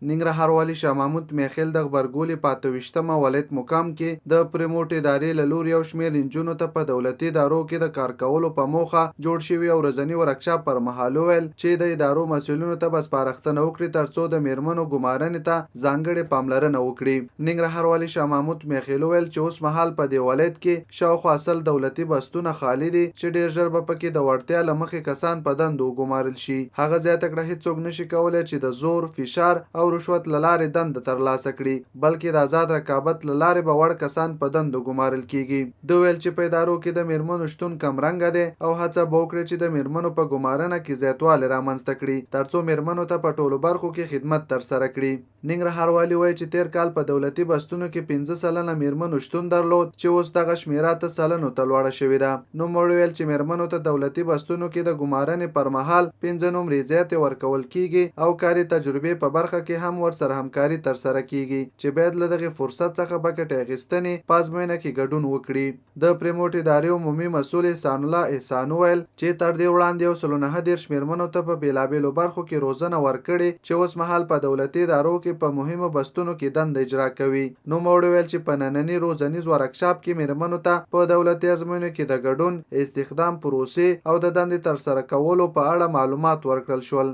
ننګرهار والي شاه محمود میخیل د غبرګولي په 28مه ولایت مقام کې د پریموټ ادارې له لوري یو شمېر نجونو ته په دولتي ادارو کې د کار کولو په موخه جوړ شوي یو ورځني ورکشاپ پر مهال وویل چې د ادارو مسؤلینو ته به سپارښتنه وکړي ترڅو د میرمنو ګمارنې ته ځانګړې پاملرنه وکړي. ننګرهار والي شاه محمود میخیل وویل چې اوس مهال په دې ولایت کې شاوخوا سل دولتي بستونه خالي دي چې ډېر ژر به پکې د وړتیا له مخې کسان په دندو وګمارل شي. هغه زیاته کړه هیڅوک نشي کولی چې د زور، فشار او رشوت له لارې دنده ترلاسه کړي، بلکې د آزاد رقابت له لارې به وړ کسان په دندو ګمارل کیږي. دوی ویل چې په ادارو کې د میرمنو شتون کمرنګه دی او هڅه به وکړي چې د میرمنو په ګمارنه کې زیاتوالی رامنځته کړي ترڅو میرمنو ته په ټولو برخو کې خدمت ترسره کړي. ننګرهار والي وایي چې تیر کال په دولتي بستونو کې 15 سلنه میرمنو شتون درلود چې اوس دغه شمیره 8 سلنو ته لوړه شوې ده. نوموړي ویل چې میرمنو ته دولتي بستونو کې د ګمارنې پر مهال 15 نمرې زیاتې ورکول کیږي او کاري تجربې په برخه کې هم ورسره همکاري ترسره کیږي چې باید له دغه فرصت څخه په ګټې اخیستنې په ازموینه کې ګډون وکړي. د پریموټ ادارې عمومي مسؤل احسان الله احسان ویل چې تر دې وړاندې 119 میرمنو ته په بیلابیلو برخو کې روزنه ورکړي چې اوس مهال په دولتي ادارو کې په مهمو بستونو کې دنده اجرا کوي. نوموړي ویل چې په ننني روزنیز ورکشاپ کې میرمنو ته په دولتي ازموینو کې د ګډون، استخدام پروسې او د دندې ترسره کولو په اړه معلومات ورکړل شول.